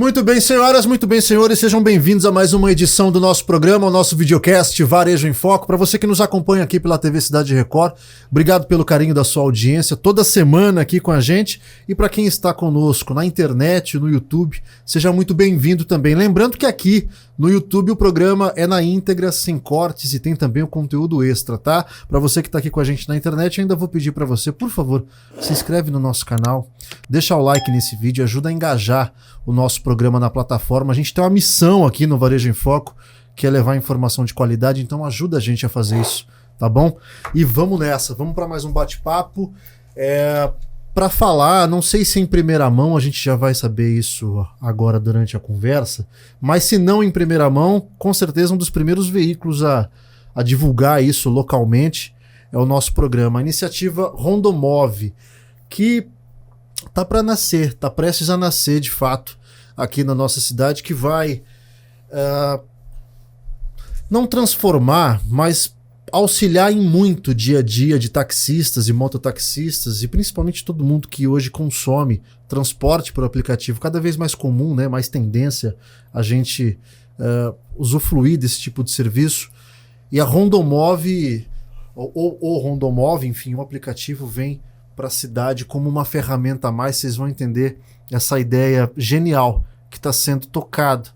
Muito bem, senhoras, muito bem, senhores, sejam bem-vindos a mais uma edição do nosso programa, o nosso videocast Varejo em Foco. Para você que nos acompanha aqui pela TV Cidade Record, obrigado pelo carinho da sua audiência, toda semana aqui com a gente. E para quem está conosco na internet, no YouTube, seja muito bem-vindo também. Lembrando que aqui no YouTube o programa é na íntegra, sem cortes, e tem também o conteúdo extra, tá? Para você que está aqui com a gente na internet, ainda vou pedir para você, por favor, se inscreve no nosso canal, deixa o like nesse vídeo, ajuda a engajar o nosso programa na plataforma. A gente tem uma missão aqui no Varejo em Foco, que é levar informação de qualidade, então ajuda a gente a fazer isso, tá bom? E vamos nessa, vamos para mais um bate-papo. Para falar, não sei se em primeira mão, a gente já vai saber isso agora durante a conversa, mas se não em primeira mão, com certeza um dos primeiros veículos a divulgar isso localmente é o nosso programa, a iniciativa Rondomove, que tá para nascer, tá prestes a nascer de fato aqui na nossa cidade, que vai não transformar, mas auxiliar em muito o dia a dia de taxistas e mototaxistas e principalmente todo mundo que hoje consome transporte por aplicativo, cada vez mais comum, né, mais tendência a gente usufruir desse tipo de serviço. E a Rondomove, ou Rondomove, enfim, o aplicativo vem para a cidade como uma ferramenta a mais. Vocês vão entender essa ideia genial que está sendo tocado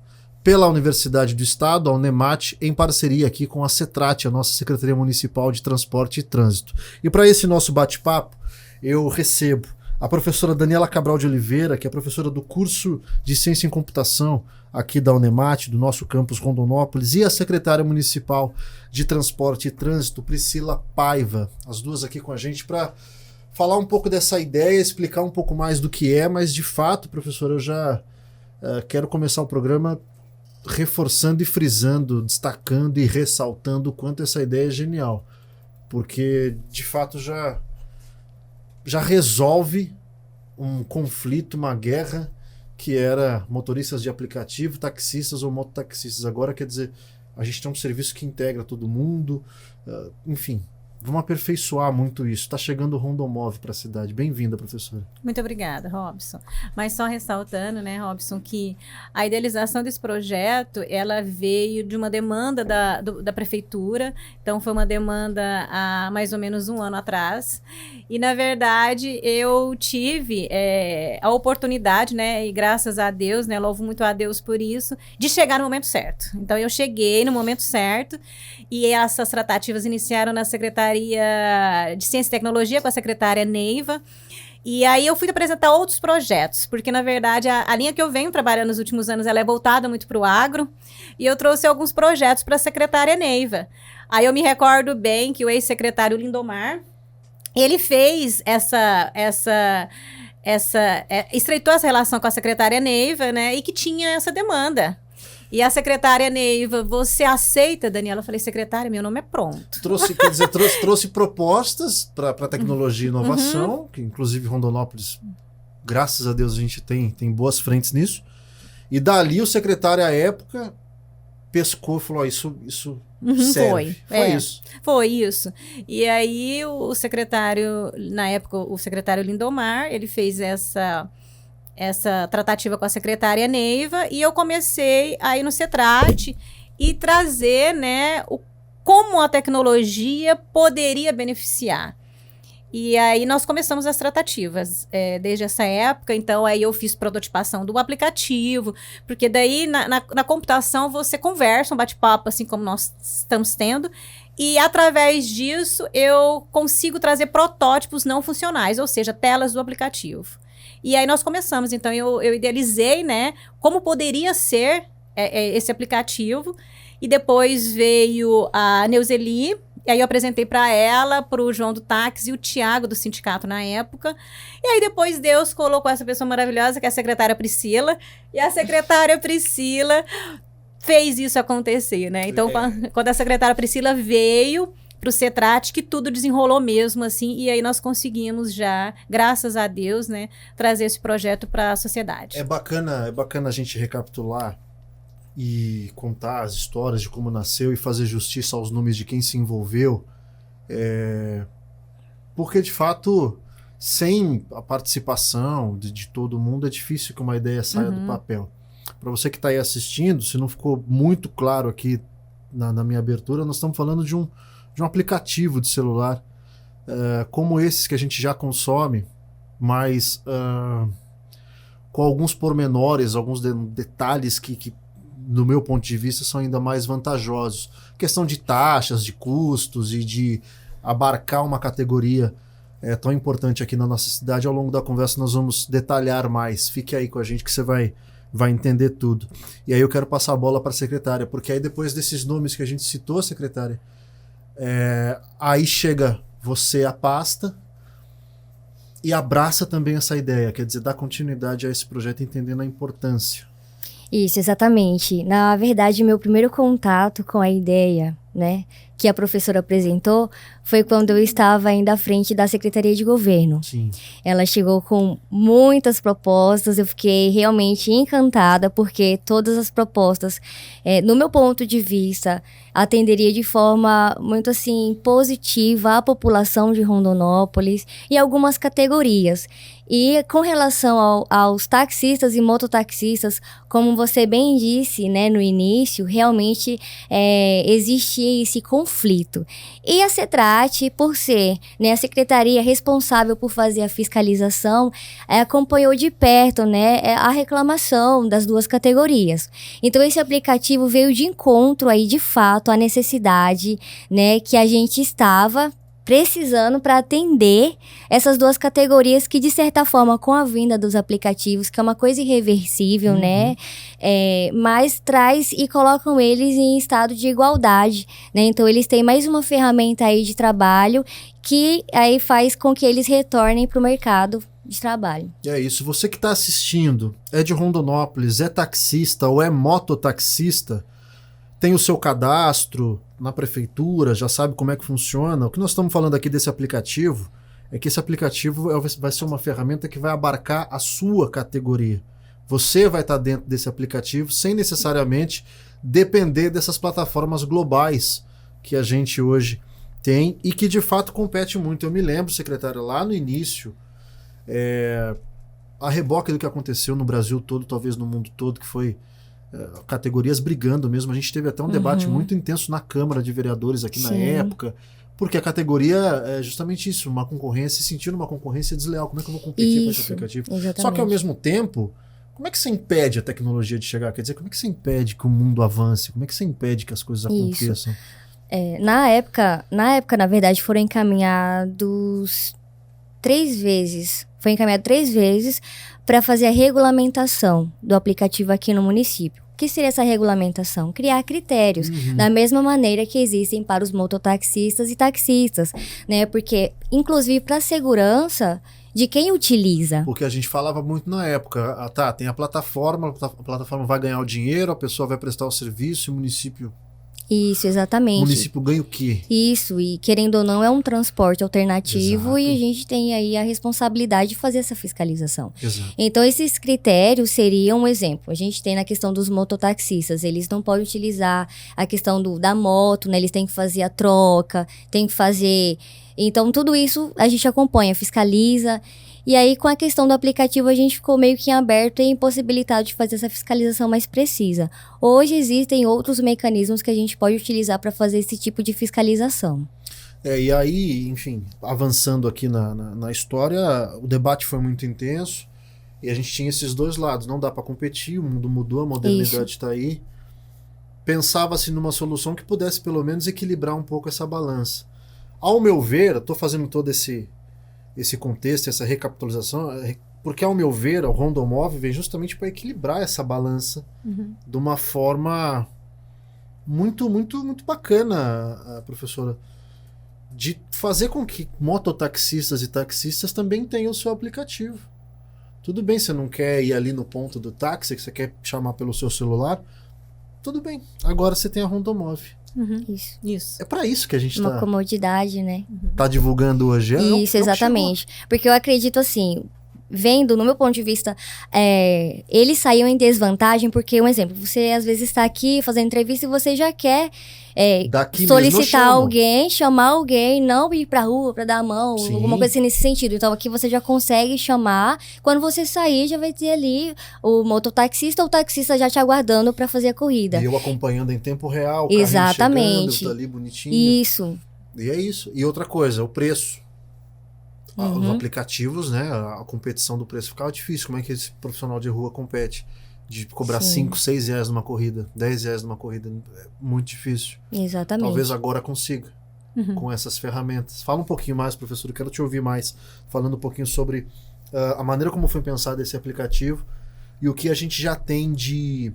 pela Universidade do Estado, a Unemat, em parceria aqui com a CETRAT, a nossa Secretaria Municipal de Transporte e Trânsito. E para esse nosso bate-papo, eu recebo a professora Daniela Cabral de Oliveira, que é professora do curso de Ciência em Computação aqui da Unemat, do nosso campus Rondonópolis, e a secretária municipal de Transporte e Trânsito, Priscila Paiva, as duas aqui com a gente para falar um pouco dessa ideia, explicar um pouco mais do que é, mas de fato, professor, eu já quero começar o programa reforçando e frisando, destacando e ressaltando o quanto essa ideia é genial, porque de fato já resolve um conflito, uma guerra que era motoristas de aplicativo, taxistas ou mototaxistas. Agora, quer dizer, a gente tem um serviço que integra todo mundo, enfim. Vamos aperfeiçoar muito isso. Está chegando o Rondomove para a cidade. Bem-vinda, professora. Muito obrigada, Robson. Mas só ressaltando, né, Robson, que a idealização desse projeto, ela veio de uma demanda da prefeitura. Então, foi uma demanda há mais ou menos um ano atrás. E, na verdade, eu tive a oportunidade, né, e graças a Deus, né, louvo muito a Deus por isso, de chegar no momento certo. Então, eu cheguei no momento certo e essas tratativas iniciaram na Secretaria de Ciência e Tecnologia com a secretária Neiva. E aí eu fui apresentar outros projetos, porque na verdade a linha que eu venho trabalhando nos últimos anos, ela é voltada muito para o agro, e eu trouxe alguns projetos para a secretária Neiva. Aí eu me recordo bem que o ex-secretário Lindomar, ele fez estreitou essa relação com a secretária Neiva, né, e que tinha essa demanda. E a secretária Neiva, você aceita, Daniela? Eu falei, secretária, meu nome é pronto. Trouxe propostas para tecnologia e inovação, que inclusive Rondonópolis, graças a Deus, a gente tem boas frentes nisso. E dali o secretário à época pescou e falou, isso serve. Foi isso. Foi isso. E aí o secretário, na época, o secretário Lindomar, ele fez essa tratativa com a secretária Neiva, e eu comecei a ir no CETRAT e trazer, né, como a tecnologia poderia beneficiar. E aí nós começamos as tratativas desde essa época. Então aí eu fiz prototipação do aplicativo, porque daí na computação você conversa, um bate-papo assim como nós estamos tendo, e através disso eu consigo trazer protótipos não funcionais, ou seja, telas do aplicativo. E aí nós começamos, então eu idealizei, né, como poderia ser esse aplicativo, e depois veio a Neuzeli, e aí eu apresentei para ela, para o João do Táxi e o Tiago do sindicato na época, e aí depois Deus colocou essa pessoa maravilhosa, que é a secretária Priscila, e a secretária Priscila fez isso acontecer, né, então quando a secretária Priscila veio para o CETRAT, que tudo desenrolou mesmo, assim, e aí nós conseguimos já, graças a Deus, né, trazer esse projeto para a sociedade. É bacana a gente recapitular e contar as histórias de como nasceu e fazer justiça aos nomes de quem se envolveu, porque, de fato, sem a participação de todo mundo, é difícil que uma ideia saia do papel. Para você que está aí assistindo, se não ficou muito claro aqui na minha abertura, nós estamos falando de um aplicativo de celular, como esses que a gente já consome, mas com alguns pormenores, alguns detalhes que, do meu ponto de vista, são ainda mais vantajosos. Questão de taxas, de custos e de abarcar uma categoria tão importante aqui na nossa cidade. Ao longo da conversa nós vamos detalhar mais. Fique aí com a gente que você vai entender tudo. E aí eu quero passar a bola para a secretária, porque aí depois desses nomes que a gente citou, secretária, aí chega você à pasta e abraça também essa ideia, quer dizer, dá continuidade a esse projeto entendendo a importância. Isso, exatamente. Na verdade, meu primeiro contato com a ideia, né, que a professora apresentou, foi quando eu estava ainda à frente da Secretaria de Governo. Sim. Ela chegou com muitas propostas, eu fiquei realmente encantada, porque todas as propostas, no meu ponto de vista, atenderia de forma muito assim positiva a população de Rondonópolis e algumas categorias. E com relação aos taxistas e mototaxistas, como você bem disse, né, no início, realmente existe esse conflito. E a CETRAT, por ser, né, a secretaria responsável por fazer a fiscalização, acompanhou de perto, né, a reclamação das duas categorias. Então esse aplicativo veio de encontro aí, de fato, à necessidade, né, que a gente estava precisando para atender essas duas categorias que, de certa forma, com a vinda dos aplicativos, que é uma coisa irreversível, né? Mas traz e colocam eles em estado de igualdade, né? Então, eles têm mais uma ferramenta aí de trabalho que aí faz com que eles retornem para o mercado de trabalho. É isso. Você que está assistindo, é de Rondonópolis, é taxista ou é mototaxista, tem o seu cadastro na prefeitura, já sabe como é que funciona. O que nós estamos falando aqui desse aplicativo é que esse aplicativo vai ser uma ferramenta que vai abarcar a sua categoria. Você vai estar dentro desse aplicativo sem necessariamente depender dessas plataformas globais que a gente hoje tem e que de fato compete muito. Eu me lembro, secretário, lá no início, a reboque do que aconteceu no Brasil todo, talvez no mundo todo, que foi categorias brigando mesmo. A gente teve até um debate muito intenso na Câmara de Vereadores aqui na época, porque a categoria é justamente isso, uma concorrência, sentindo uma concorrência desleal. Como é que eu vou competir com esse aplicativo? Exatamente. Só que ao mesmo tempo, como é que você impede a tecnologia de chegar? Quer dizer, como é que você impede que o mundo avance? Como é que você impede que as coisas aconteçam? Na época, na verdade, foram encaminhados 3 vezes. Foi encaminhado 3 vezes para fazer a regulamentação do aplicativo aqui no município. O que seria essa regulamentação? Criar critérios, da mesma maneira que existem para os mototaxistas e taxistas, né? Porque, inclusive, para a segurança de quem utiliza. Porque a gente falava muito na época, tem a plataforma vai ganhar o dinheiro, a pessoa vai prestar o serviço, e o município... Isso, exatamente. O município ganha o quê? Isso, e querendo ou não, é um transporte alternativo. Exato. E a gente tem aí a responsabilidade de fazer essa fiscalização. Exato. Então, esses critérios seriam um exemplo. A gente tem na questão dos mototaxistas, eles não podem utilizar a questão da moto, né? Eles têm que fazer a troca, tem que fazer... Então, tudo isso a gente acompanha, fiscaliza. E aí, com a questão do aplicativo, a gente ficou meio que aberto e impossibilitado de fazer essa fiscalização mais precisa. Hoje existem outros mecanismos que a gente pode utilizar para fazer esse tipo de fiscalização. E aí, enfim, avançando aqui na história, o debate foi muito intenso e a gente tinha esses dois lados. Não dá para competir, o mundo mudou, a modernidade está aí. Pensava-se numa solução que pudesse, pelo menos, equilibrar um pouco essa balança. Ao meu ver, eu estou fazendo todo esse contexto, essa recapitalização, porque ao meu ver, o Rondomove vem justamente para equilibrar essa balança de uma forma muito, muito, muito bacana, professora, de fazer com que mototaxistas e taxistas também tenham o seu aplicativo. Tudo bem, você não quer ir ali no ponto do táxi, que você quer chamar pelo seu celular, tudo bem, agora você tem a Rondomove. Isso. É para isso que a gente uma comodidade, né? Tá divulgando hoje. Isso, exatamente. Porque eu acredito assim, vendo, no meu ponto de vista, eles saíam em desvantagem, porque, um exemplo, você às vezes está aqui fazendo entrevista e você já quer Daqui solicitar mesmo alguém, chamar alguém, não ir pra rua pra dar a mão, Sim. alguma coisa assim nesse sentido. Então aqui você já consegue chamar, quando você sair já vai ter ali o mototaxista ou o taxista já te aguardando pra fazer a corrida. E eu acompanhando em tempo real, o Exatamente. carrinho chegando, tá ali bonitinho. Isso. E é isso. E outra coisa, o preço. Os Uhum. aplicativos, né? A competição do preço ficava difícil. Como é que esse profissional de rua compete? De cobrar Sim. 5, 6 reais numa corrida, 10 reais numa corrida. É muito difícil. Exatamente. Talvez agora consiga, Uhum. com essas ferramentas. Fala um pouquinho mais, professor. Eu quero te ouvir mais. Falando um pouquinho sobre a maneira como foi pensado esse aplicativo e o que a gente já tem de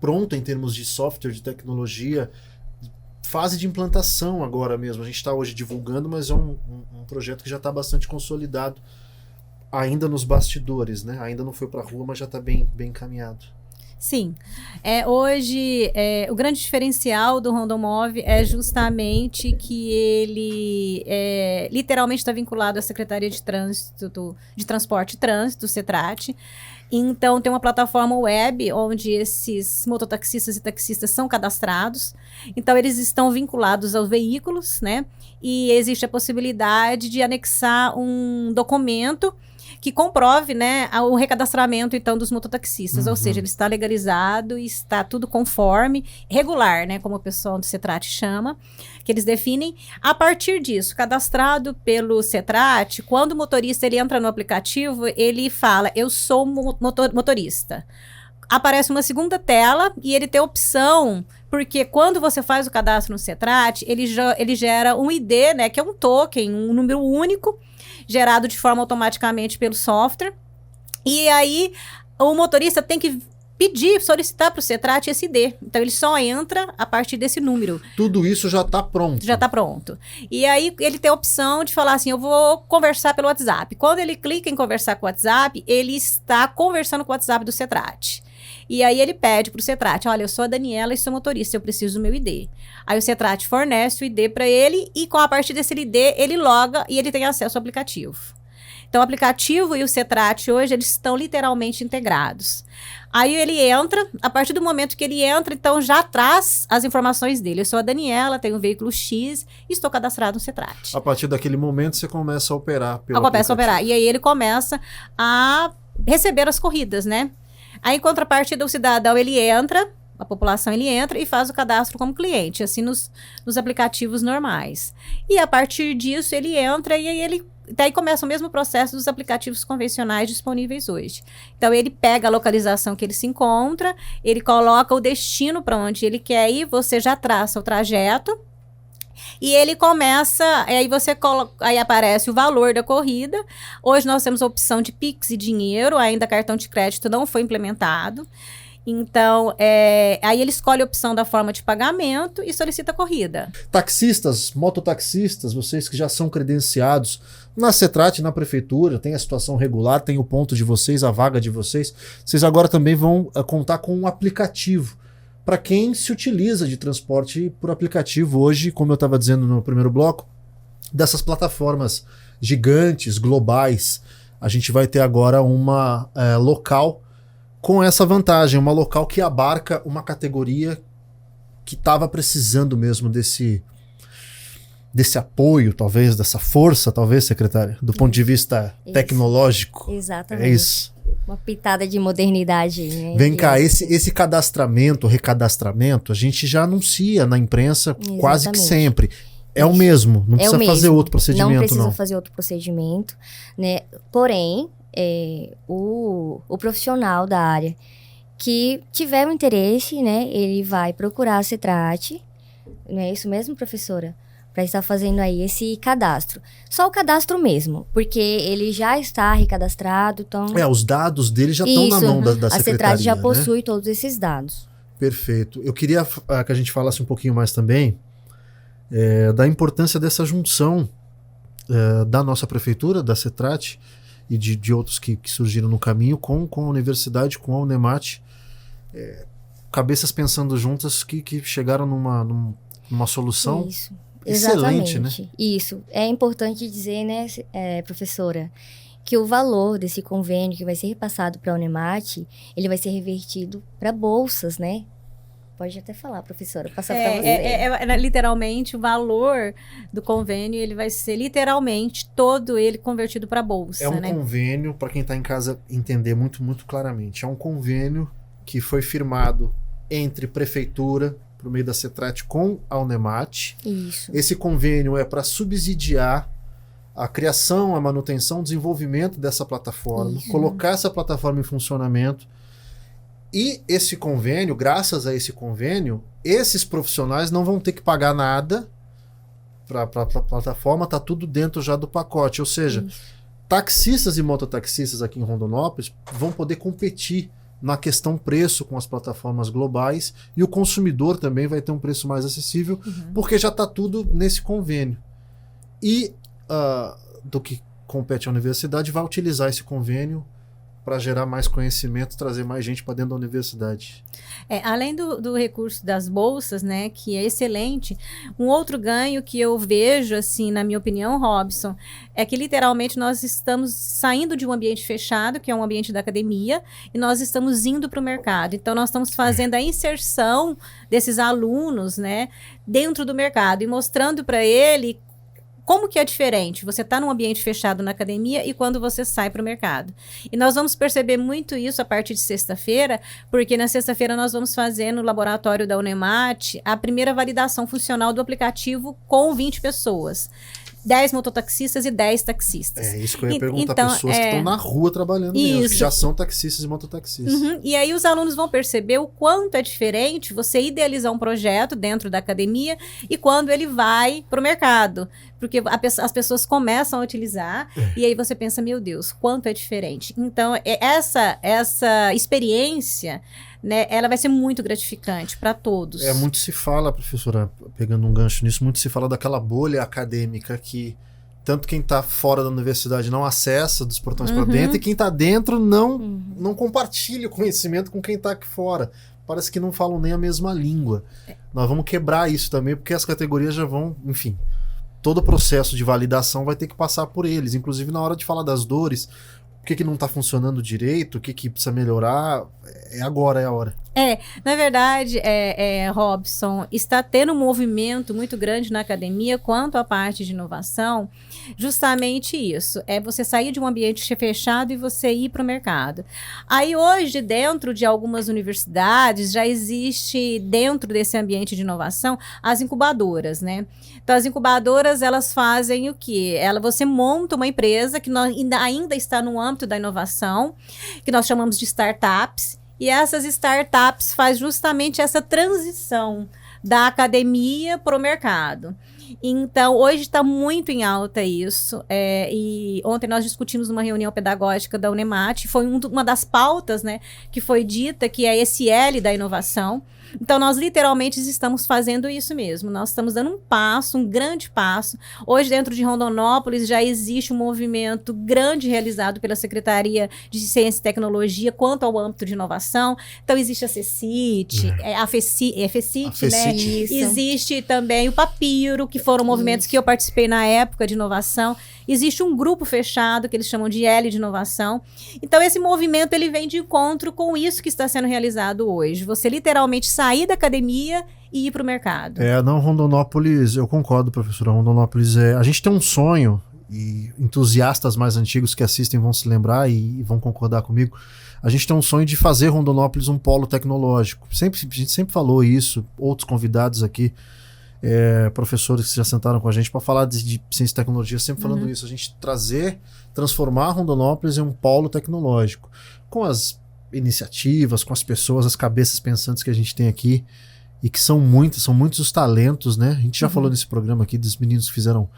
pronto em termos de software, de tecnologia, fase de implantação agora mesmo. A gente está hoje divulgando, mas é um projeto que já está bastante consolidado ainda nos bastidores, né? Ainda não foi para a rua, mas já está bem encaminhado. Sim. Hoje, o grande diferencial do Rondomove é justamente que ele literalmente está vinculado à Secretaria de Transporte e Trânsito, CETRAT. Então, tem uma plataforma web onde esses mototaxistas e taxistas são cadastrados. Então, eles estão vinculados aos veículos, né? E existe a possibilidade de anexar um documento que comprove, né, o recadastramento, então, dos mototaxistas. Ou seja, ele está legalizado e está tudo conforme, regular, né, como o pessoal do CETRAT chama, que eles definem. A partir disso, cadastrado pelo CETRAT, quando o motorista ele entra no aplicativo, ele fala, eu sou motorista. Aparece uma segunda tela e ele tem opção, porque quando você faz o cadastro no CETRAT, ele gera um ID, né, que é um token, um número único, gerado de forma automaticamente pelo software. E aí, o motorista tem que solicitar para o CETRAT esse ID. Então, ele só entra a partir desse número. Tudo isso já está pronto. Já está pronto. E aí, ele tem a opção de falar assim, eu vou conversar pelo WhatsApp. Quando ele clica em conversar com o WhatsApp, ele está conversando com o WhatsApp do CETRAT. E aí, ele pede para o CETRAT, olha, eu sou a Daniela e sou motorista, eu preciso do meu ID. Aí, o CETRAT fornece o ID para ele e, a partir desse ID, ele loga e ele tem acesso ao aplicativo. Então, o aplicativo e o CETRAT hoje, eles estão literalmente integrados. Aí ele entra, a partir do momento que ele entra, então já traz as informações dele. Eu sou a Daniela, tenho um veículo X e estou cadastrado no CETRAT. A partir daquele momento você começa a operar pelo Começa a operar. E aí ele começa a receber as corridas, né? Aí, em contrapartida, o cidadão, ele entra, a população, ele entra e faz o cadastro como cliente, assim, nos aplicativos normais. E, a partir disso, ele entra e aí daí começa o mesmo processo dos aplicativos convencionais disponíveis hoje. Então, ele pega a localização que ele se encontra, ele coloca o destino para onde ele quer ir, você já traça o trajeto, e ele começa, aí aparece o valor da corrida. Hoje nós temos a opção de Pix e dinheiro, ainda cartão de crédito não foi implementado. Então, aí ele escolhe a opção da forma de pagamento e solicita a corrida. Taxistas, mototaxistas, vocês que já são credenciados na CETRAT, na prefeitura, tem a situação regular, tem o ponto de vocês, a vaga de vocês. Vocês agora também vão contar com um aplicativo para quem se utiliza de transporte por aplicativo hoje, como eu estava dizendo no primeiro bloco, dessas plataformas gigantes, globais. A gente vai ter agora uma local com essa vantagem, uma local que abarca uma categoria que estava precisando mesmo desse apoio, talvez, dessa força, talvez, secretária, do ponto de vista tecnológico. Exatamente. É isso. Uma pitada de modernidade. Né? Vem cá, esse cadastramento, recadastramento, a gente já anuncia na imprensa quase que sempre. É o mesmo, não precisa fazer outro procedimento, não. Não precisa fazer outro procedimento, né? Porém, o profissional da área que tiver um interesse, né, ele vai procurar a CETRAT, não é isso mesmo, professora? Para estar fazendo aí esse cadastro. Só o cadastro mesmo, porque ele já está recadastrado, então... os dados dele já estão na mão da secretaria, a CETRAT já possui, né? Todos esses dados. Perfeito. Eu queria que a gente falasse um pouquinho mais também da importância dessa junção da nossa prefeitura, da CETRAT, e de outros que surgiram no caminho com a universidade, com a UNEMAT, cabeças pensando juntas que chegaram numa solução excelente, exatamente, né? Isso. É importante dizer, né, professora, que o valor desse convênio que vai ser repassado para a Unemat, ele vai ser revertido para bolsas, né? Pode até falar, professora, passar para você. Literalmente, o valor do convênio, ele vai ser literalmente todo ele convertido para bolsa, É um né? convênio, para quem está em casa entender muito, muito claramente, é um convênio que foi firmado entre prefeitura, por meio da CETRAT, com a Unemat. Isso. Esse convênio é para subsidiar a criação, a manutenção, o desenvolvimento dessa plataforma, Isso. colocar essa plataforma em funcionamento. E esse convênio, graças a esse convênio, esses profissionais não vão ter que pagar nada para a plataforma, tá tudo dentro já do pacote. Ou seja, taxistas e mototaxistas aqui em Rondonópolis vão poder competir na questão preço com as plataformas globais, e o consumidor também vai ter um preço mais acessível, porque já está tudo nesse convênio. E do que compete à universidade vai utilizar esse convênio para gerar mais conhecimento, trazer mais gente para dentro da universidade. Além do recurso das bolsas, né, que é excelente, um outro ganho que eu vejo, assim, na minha opinião, Robson, é que literalmente nós estamos saindo de um ambiente fechado, que é um ambiente da academia, e nós estamos indo para o mercado. Então, nós estamos fazendo a inserção desses alunos, né, dentro do mercado e mostrando para ele como que é diferente você está num ambiente fechado na academia e quando você sai para o mercado. E nós vamos perceber muito isso a partir de sexta-feira, porque na sexta-feira nós vamos fazer no laboratório da Unemat a primeira validação funcional do aplicativo com 20 pessoas. 10 mototaxistas e 10 taxistas. É isso que eu ia perguntar, então, pessoas que estão na rua trabalhando mesmo, que já são taxistas e mototaxistas. E aí os alunos vão perceber o quanto é diferente você idealizar um projeto dentro da academia e quando ele vai para o mercado. Porque as pessoas começam a utilizar e aí você pensa, meu Deus, quanto é diferente. Então, essa experiência, né, ela vai ser muito gratificante para todos. Muito se fala, professora, pegando um gancho nisso, muito se fala daquela bolha acadêmica que tanto quem está fora da universidade não acessa dos portões para dentro, e quem está dentro não compartilha o conhecimento com quem está aqui fora. Parece que não falam nem a mesma língua. Nós vamos quebrar isso também, porque as categorias já vão, enfim, todo o processo de validação vai ter que passar por eles, inclusive na hora de falar das dores, o que não está funcionando direito, o que precisa melhorar, agora é a hora. Na verdade, Robson, está tendo um movimento muito grande na academia quanto à parte de inovação, justamente isso, você sair de um ambiente fechado e você ir para o mercado. Aí hoje, dentro de algumas universidades, já existe, dentro desse ambiente de inovação, as incubadoras, né? Então, as incubadoras, elas fazem o quê? Você monta uma empresa que ainda está no âmbito da inovação, que nós chamamos de startups, e essas startups fazem justamente essa transição da academia para o mercado. Então, hoje está muito em alta isso. E ontem nós discutimos numa reunião pedagógica da Unemat, foi uma das pautas, né, que foi dita, que é esse L da inovação. Então, nós literalmente estamos fazendo isso mesmo. Nós estamos dando um passo, um grande passo. Hoje, dentro de Rondonópolis, já existe um movimento grande realizado pela Secretaria de Ciência e Tecnologia quanto ao âmbito de inovação. Então, existe a CECIT, a FECIT, né? Isso. Existe também o Papiro, que foram movimentos que eu participei na época de inovação. Existe um grupo fechado, que eles chamam de L de inovação. Então, esse movimento, ele vem de encontro com isso que está sendo realizado hoje. Você literalmente sair da academia e ir para o mercado. Rondonópolis, eu concordo, professora. Rondonópolis, a gente tem um sonho, e entusiastas mais antigos que assistem vão se lembrar e vão concordar comigo. A gente tem um sonho de fazer Rondonópolis um polo tecnológico. A gente sempre falou isso, outros convidados aqui, professores que já sentaram com a gente para falar de ciência e tecnologia, sempre falando isso. A gente transformar Rondonópolis em um polo tecnológico. Com as iniciativas, com as pessoas, as cabeças pensantes que a gente tem aqui, e que são muitos os talentos, né? A gente já falou nesse programa aqui dos meninos que fizeram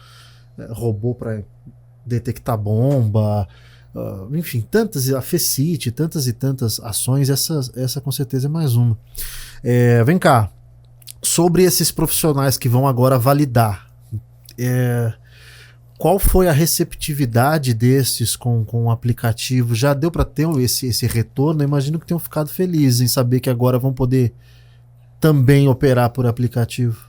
robô para detectar bomba, enfim, a FECIT, tantas e tantas ações, essa com certeza é mais uma. Vem cá, sobre esses profissionais que vão agora validar, qual foi a receptividade desses com o aplicativo? Já deu para ter esse retorno? Eu imagino que tenham ficado felizes em saber que agora vão poder também operar por aplicativo.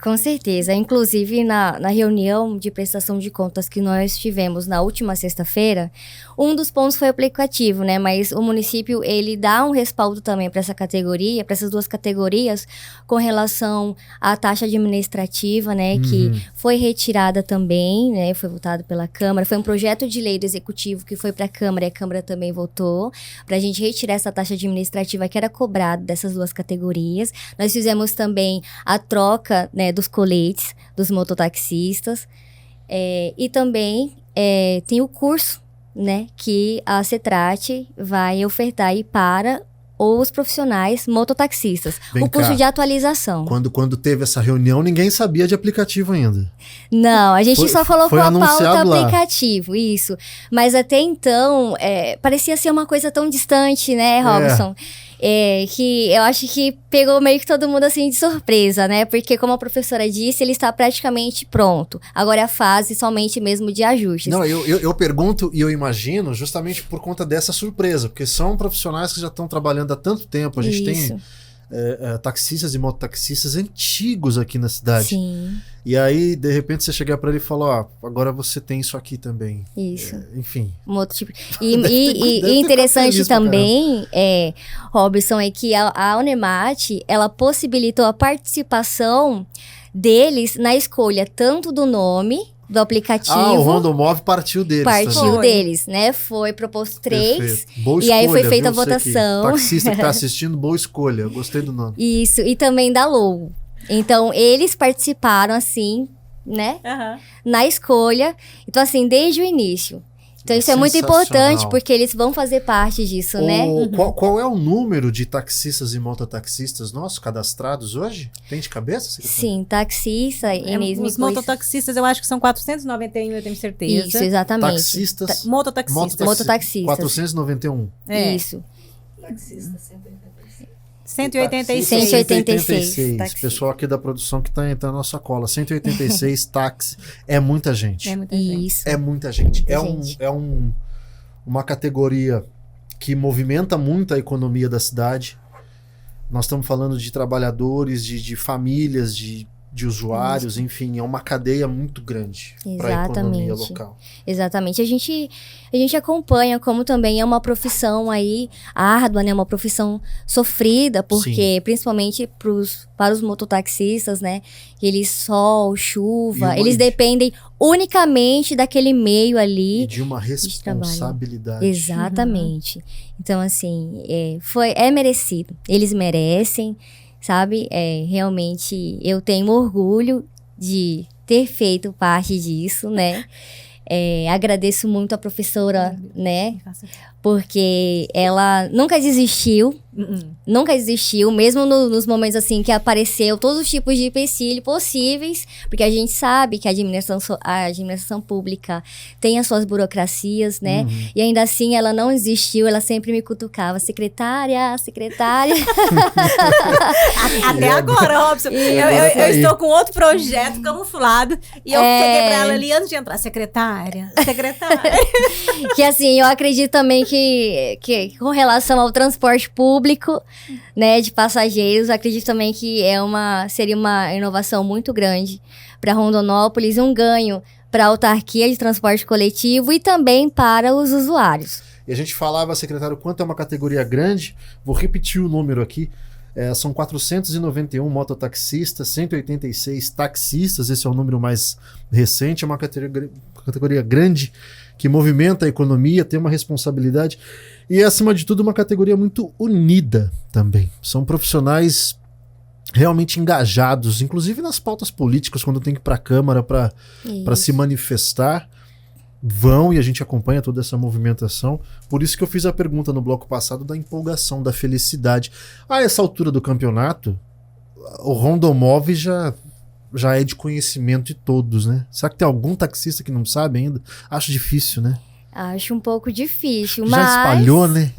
Com certeza. Inclusive, na reunião de prestação de contas que nós tivemos na última sexta-feira, um dos pontos foi o aplicativo, né? Mas o município, ele dá um respaldo também para essa categoria, para essas duas categorias, com relação à taxa administrativa, né? Que foi retirada também, né? Foi votado pela Câmara. Foi um projeto de lei do Executivo que foi para a Câmara e a Câmara também votou para a gente retirar essa taxa administrativa que era cobrada dessas duas categorias. Nós fizemos também a troca, né, dos coletes dos mototaxistas, e também tem o curso, né, que a Cetrate vai ofertar aí para os profissionais mototaxistas. Vem o curso cá. de atualização. Quando teve essa reunião, ninguém sabia de aplicativo ainda. Não, a gente só colocou foi a pauta anunciado lá. aplicativo, isso. Mas até então, parecia ser uma coisa tão distante, né, Robson? Que eu acho que pegou meio que todo mundo assim de surpresa, né? Porque, como a professora disse, ele está praticamente pronto. Agora é a fase somente mesmo de ajustes. Não, eu pergunto e eu imagino justamente por conta dessa surpresa, porque são profissionais que já estão trabalhando há tanto tempo. A gente tem taxistas e mototaxistas antigos aqui na cidade. Sim. E aí, de repente, você chegar para ele e falar, agora você tem isso aqui também. Isso. Enfim. Um outro tipo. Deve E interessante feliz pra também, Robson, é que a Unemat, ela possibilitou a participação deles na escolha tanto do nome do aplicativo. O Rondomove partiu deles. Partiu Foi. deles, né? Foi proposto 3. Perfeito. Boa E aí foi escolha, feita a viu? Você votação. que taxista que tá assistindo, boa escolha. Eu gostei do nome. Isso, e também da logo. Então, eles participaram, assim, né? Aham. Na escolha. Então, assim, desde o início. Então, isso é muito Sensacional. importante, porque eles vão fazer parte disso, né? Qual é o número de taxistas e mototaxistas nossos cadastrados hoje? Tem de cabeça? Secretária? Sim, taxista, Inês me Os mototaxistas, eu acho que são 491, eu tenho certeza. Isso, exatamente. Taxistas. Mototaxistas. Mototaxistas. 491. Isso. 186. 186. Esse pessoal aqui da produção que tá entrando na nossa cola. 186 táxi. É muita gente. É muita gente. Isso. É muita gente. Gente. Uma categoria que movimenta muito a economia da cidade. Nós estamos falando de trabalhadores, de famílias, de usuários, enfim, é uma cadeia muito grande para a economia Exatamente. local. Exatamente. A gente acompanha como também é uma profissão aí árdua, né? Uma profissão sofrida, porque principalmente para os mototaxistas, né? Eles sol, chuva, eles dependem unicamente daquele meio ali. E de uma responsabilidade. Exatamente. Então, assim, é merecido. Eles merecem, sabe? Realmente, eu tenho orgulho de ter feito parte disso, né? Agradeço muito a professora, né? Porque ela nunca desistiu. Nunca desistiu, mesmo nos momentos assim que apareceu todos os tipos de empecilho possíveis, porque a gente sabe que a administração pública tem as suas burocracias, né? E ainda assim ela não desistiu, ela sempre me cutucava, secretária. Até agora, Robson. Eu estou com outro projeto camuflado e eu cheguei pra ela ali antes de entrar. Secretária. Que assim, eu acredito também que com relação ao transporte público, né, de passageiros, acredito também que seria uma inovação muito grande para Rondonópolis, um ganho para a autarquia de transporte coletivo e também para os usuários. E a gente falava, secretário, quanto é uma categoria grande, vou repetir o número aqui, são 491 mototaxistas, 186 taxistas, esse é o número mais recente, é uma categoria grande que movimenta a economia, tem uma responsabilidade e, acima de tudo, uma categoria muito unida também. São profissionais realmente engajados, inclusive nas pautas políticas, quando tem que ir para a Câmara para se manifestar, vão e a gente acompanha toda essa movimentação. Por isso que eu fiz a pergunta no bloco passado da empolgação, da felicidade. A essa altura do campeonato, o Rondomove já é de conhecimento de todos, né? Será que tem algum taxista que não sabe ainda? Acho difícil, né? Acho um pouco difícil, Já espalhou, né?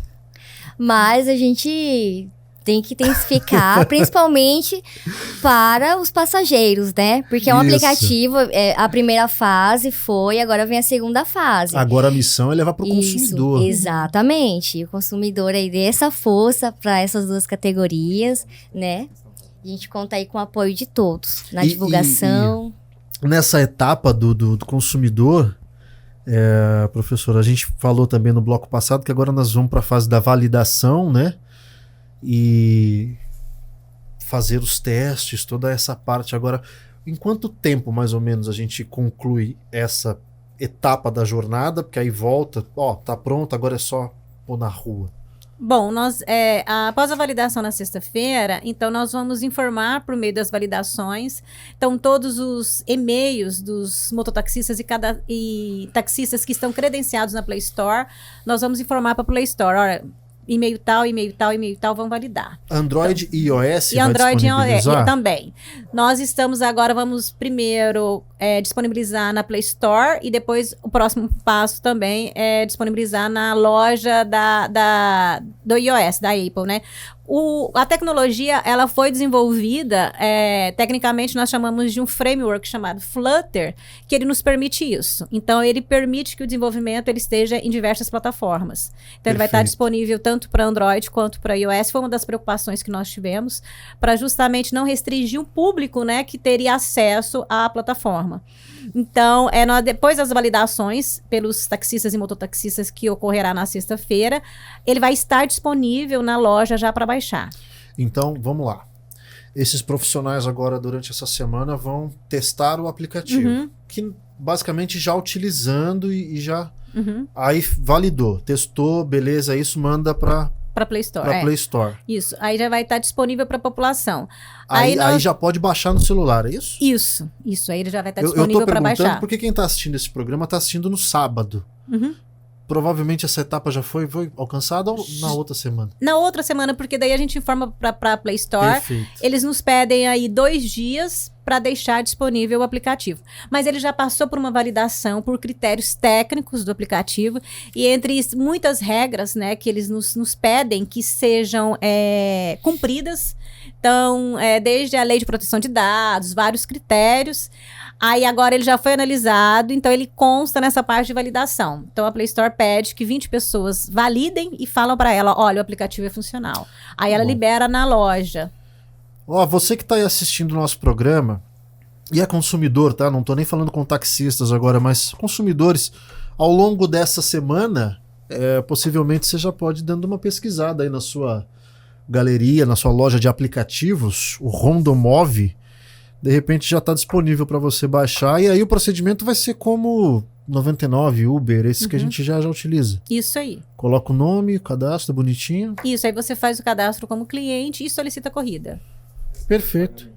Mas a gente tem que intensificar, principalmente para os passageiros, né? Porque é um aplicativo, a primeira fase foi, agora vem a segunda fase. Agora a missão é levar para o consumidor. Exatamente. O consumidor aí dê essa força para essas duas categorias, né? A gente conta aí com o apoio de todos, na divulgação. Nessa etapa do consumidor, professor, a gente falou também no bloco passado que agora nós vamos para a fase da validação, né? E fazer os testes, toda essa parte. Agora, em quanto tempo, mais ou menos, a gente conclui essa etapa da jornada? Porque aí volta, tá pronto, agora é só pôr na rua. Bom, após a validação na sexta-feira, então nós vamos informar por meio das validações. Então, todos os e-mails dos mototaxistas e taxistas que estão credenciados na Play Store, nós vamos informar para a Play Store. Olha, e-mail tal, vão validar. Android e iOS e Android e iOS também. Nós vamos primeiro disponibilizar na Play Store e depois o próximo passo também é disponibilizar na loja do iOS, da Apple, né? A tecnologia, ela foi desenvolvida, tecnicamente nós chamamos de um framework chamado Flutter, que ele nos permite isso. Então, ele permite que o desenvolvimento ele esteja em diversas plataformas. Então, ele vai estar disponível tanto para Android quanto para iOS. Foi uma das preocupações que nós tivemos, para justamente não restringir o público, né, que teria acesso à plataforma. Então, depois das validações pelos taxistas e mototaxistas que ocorrerá na sexta-feira, ele vai estar disponível na loja já para baixar. Então, vamos lá. Esses profissionais agora, durante essa semana, vão testar o aplicativo. Que basicamente já utilizando e já... Aí validou, testou, beleza, isso manda para Play Store. Para Play Store. Isso. Aí já vai estar disponível para a população. Aí já pode baixar no celular, é isso? Isso. Aí ele já vai estar disponível para baixar. Eu tô perguntando porque quem está assistindo esse programa está assistindo no sábado. Provavelmente essa etapa já foi alcançada ou na outra semana? Na outra semana, porque daí a gente informa para a Play Store. Perfeito. Eles nos pedem aí 2 dias para deixar disponível o aplicativo. Mas ele já passou por uma validação por critérios técnicos do aplicativo e entre muitas regras, né, que eles nos pedem que sejam cumpridas. Então, desde a lei de proteção de dados, vários critérios. Aí agora ele já foi analisado, então ele consta nessa parte de validação. Então a Play Store pede que 20 pessoas validem e falam para ela, olha, o aplicativo é funcional. Aí ela libera na loja. Você que está aí assistindo o nosso programa e é consumidor, tá? Não estou nem falando com taxistas agora, mas consumidores, ao longo dessa semana, possivelmente você já pode ir dando uma pesquisada aí na sua galeria, na sua loja de aplicativos, o Rondomove. De repente já está disponível para você baixar e aí o procedimento vai ser como 99, Uber, esses que a gente já utiliza. Isso aí. Coloca o nome, o cadastro bonitinho. Isso, aí você faz o cadastro como cliente e solicita a corrida. Perfeito.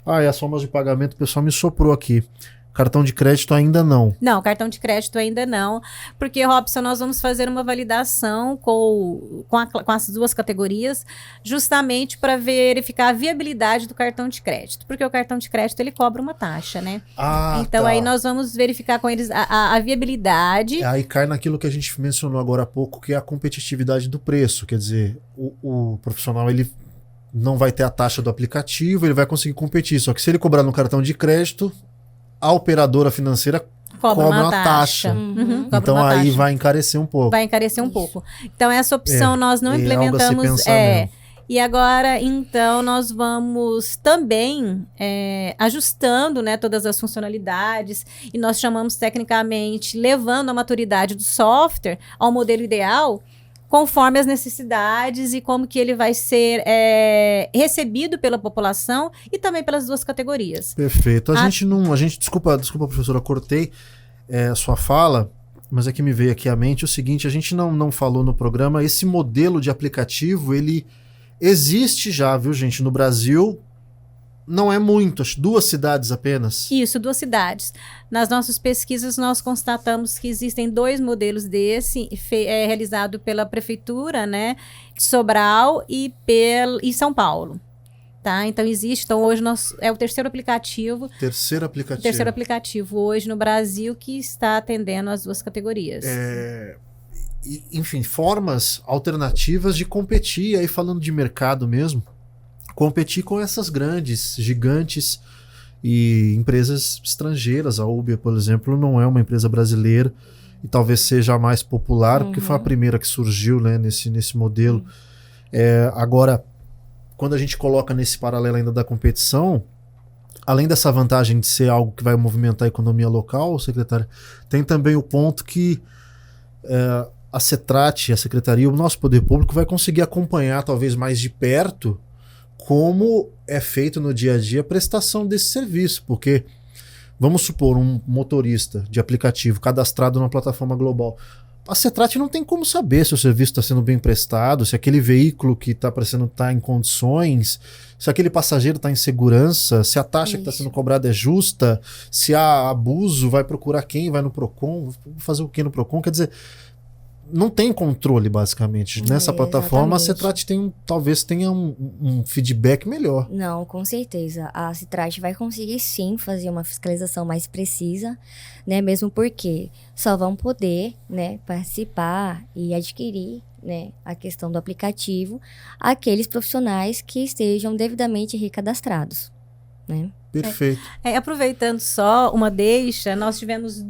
E as formas de pagamento, o pessoal me soprou aqui. Cartão de crédito ainda não. Não, cartão de crédito ainda não, porque, Robson, nós vamos fazer uma validação com as 2 categorias, justamente para verificar a viabilidade do cartão de crédito, porque o cartão de crédito ele cobra uma taxa, né? Então aí nós vamos verificar com eles a viabilidade. Aí cai naquilo que a gente mencionou agora há pouco, que é a competitividade do preço, quer dizer, o profissional ele não vai ter a taxa do aplicativo, ele vai conseguir competir, só que se ele cobrar no cartão de crédito, a operadora financeira cobra uma taxa. Então aí vai encarecer um pouco. Vai encarecer um pouco. Então essa opção nós não implementamos. E agora, então, nós vamos também ajustando, né, todas as funcionalidades e nós chamamos tecnicamente levando a maturidade do software ao modelo ideal conforme as necessidades e como que ele vai ser recebido pela população e também pelas 2 categorias. Perfeito. Desculpa, professora, cortei a sua fala, mas é que me veio aqui à mente o seguinte, a gente não falou no programa, esse modelo de aplicativo, ele existe já, viu, gente, no Brasil. Não é muito, acho 2 cidades apenas. Isso, 2 cidades. Nas nossas pesquisas, nós constatamos que existem 2 modelos desse, realizado pela Prefeitura, né, de Sobral e São Paulo. Tá? Então existe, hoje é o terceiro aplicativo. Terceiro aplicativo hoje no Brasil que está atendendo as 2 categorias. Enfim, formas alternativas de competir, aí falando de mercado mesmo, competir com essas grandes, gigantes e empresas estrangeiras. A Uber, por exemplo, não é uma empresa brasileira e talvez seja a mais popular, porque foi a primeira que surgiu, né, nesse modelo. Agora, quando a gente coloca nesse paralelo ainda da competição, além dessa vantagem de ser algo que vai movimentar a economia local, secretária, tem também o ponto que a CETRAT, a Secretaria, o nosso poder público vai conseguir acompanhar talvez mais de perto como é feito no dia a dia a prestação desse serviço, porque vamos supor um motorista de aplicativo cadastrado numa plataforma global. A CETRAT não tem como saber se o serviço está sendo bem prestado, se aquele veículo que está aparecendo está em condições, se aquele passageiro está em segurança, se a taxa que está sendo cobrada é justa, se há abuso, vai procurar quem, vai no PROCON, fazer o que no PROCON, quer dizer, não tem controle basicamente. Nessa plataforma a CETRAT talvez tenha um feedback melhor. Não, com certeza. A CETRAT vai conseguir sim fazer uma fiscalização mais precisa, né? Mesmo porque só vão poder, né, participar e adquirir, né, a questão do aplicativo aqueles profissionais que estejam devidamente recadastrados, né? Perfeito. Aproveitando só uma deixa, nós tivemos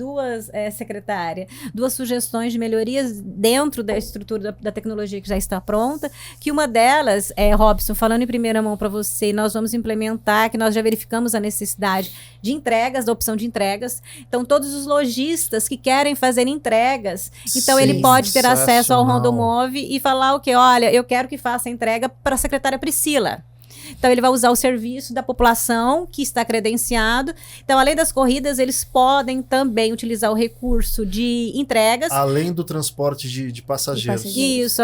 secretária, duas sugestões de melhorias dentro da estrutura da tecnologia que já está pronta, que uma delas, Robson, falando em primeira mão para você, nós vamos implementar, que nós já verificamos a necessidade de entregas, da opção de entregas. Então, todos os lojistas que querem fazer entregas, então ele pode ter acesso ao Rondomove e falar o quê? Olha, eu quero que faça a entrega para a secretária Priscila. Então, ele vai usar o serviço da população que está credenciado. Então, além das corridas, eles podem também utilizar o recurso de entregas. Além do transporte de passageiros. Isso,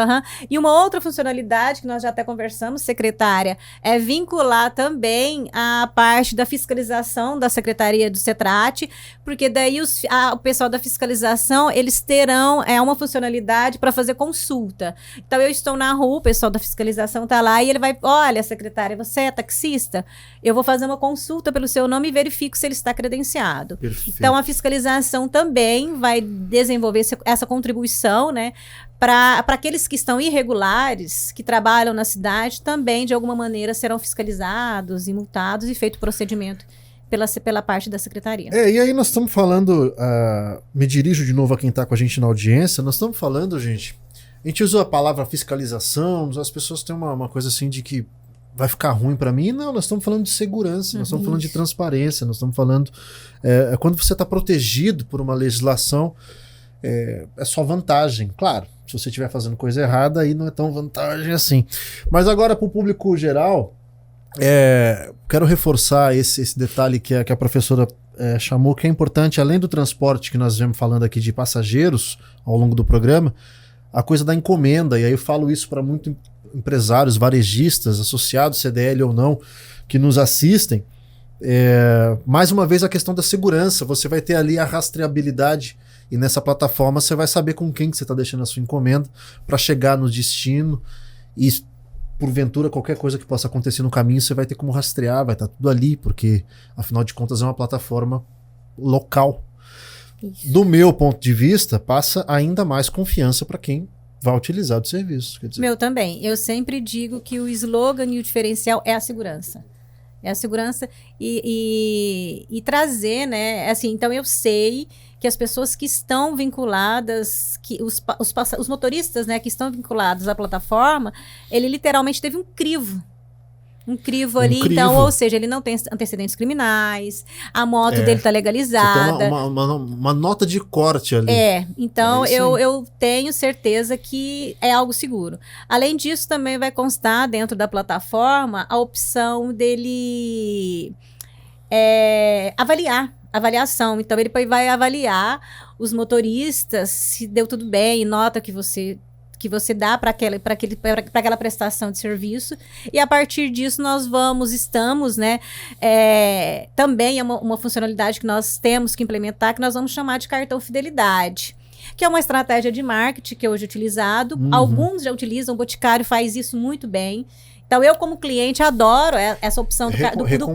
E uma outra funcionalidade que nós já até conversamos, secretária, é vincular também a parte da fiscalização da Secretaria do CETRAT, porque daí o pessoal da fiscalização, eles terão uma funcionalidade para fazer consulta. Então, eu estou na rua, o pessoal da fiscalização está lá e ele vai, olha, secretária, você é taxista? Eu vou fazer uma consulta pelo seu nome e verifico se ele está credenciado. Perfeito. Então, a fiscalização também vai desenvolver essa contribuição, né, para aqueles que estão irregulares, que trabalham na cidade, também, de alguma maneira, serão fiscalizados e multados e feito procedimento pela parte da secretaria. E aí nós estamos falando, me dirijo de novo a quem está com a gente na audiência, nós estamos falando, gente, a gente usa a palavra fiscalização, as pessoas têm uma coisa assim de que vai ficar ruim para mim. Não, nós estamos falando de segurança, nós estamos falando de transparência, nós estamos falando... quando você está protegido por uma legislação, é só vantagem. Claro, se você estiver fazendo coisa errada, aí não é tão vantagem assim. Mas agora, para o público geral, quero reforçar esse detalhe que a professora chamou, que é importante, além do transporte que nós viemos falando aqui de passageiros ao longo do programa, a coisa da encomenda. E aí eu falo isso para muitos empresários, varejistas, associados, CDL ou não, que nos assistem. Mais uma vez a questão da segurança. Você vai ter ali a rastreabilidade e nessa plataforma você vai saber com quem que você está deixando a sua encomenda para chegar no destino e porventura qualquer coisa que possa acontecer no caminho você vai ter como rastrear, vai estar tudo ali, porque afinal de contas é uma plataforma local. Isso. Do meu ponto de vista, passa ainda mais confiança para quem vai utilizar o serviço. Quer dizer. Meu também. Eu sempre digo que o slogan e o diferencial é a segurança. É a segurança e trazer, né? Assim, então eu sei que as pessoas que estão vinculadas, que os motoristas, né, que estão vinculados à plataforma, ele literalmente teve um crivo ali, então, ou seja, ele não tem antecedentes criminais, a moto dele está legalizada. Você tem uma nota de corte ali. Então eu tenho certeza que é algo seguro. Além disso, também vai constar dentro da plataforma a opção dele avaliação. Então, ele vai avaliar os motoristas se deu tudo bem, nota que você dá para aquela prestação de serviço, e a partir disso nós estamos, né, também é uma funcionalidade que nós temos que implementar, que nós vamos chamar de cartão fidelidade, que é uma estratégia de marketing que é hoje utilizado, alguns já utilizam, o Boticário faz isso muito bem. Então, eu como cliente adoro essa opção do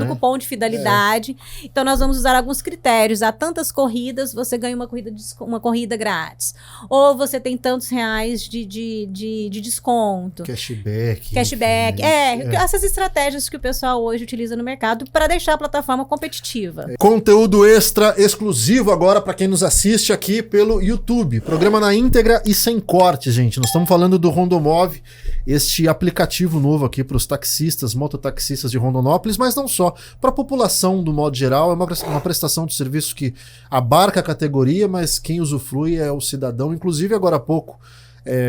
cupom de fidelidade. Então, nós vamos usar alguns critérios. Há tantas corridas, você ganha uma corrida grátis. Ou você tem tantos reais de desconto. Cashback. Essas estratégias que o pessoal hoje utiliza no mercado para deixar a plataforma competitiva. Conteúdo extra exclusivo agora para quem nos assiste aqui pelo YouTube. Programa na íntegra e sem corte, gente. Nós estamos falando do Rondomove, este aplicativo aplicativo novo aqui para os taxistas, mototaxistas de Rondonópolis, mas não só. Para a população, do modo geral, é uma prestação de serviço que abarca a categoria, mas quem usufrui é o cidadão. Inclusive, agora há pouco,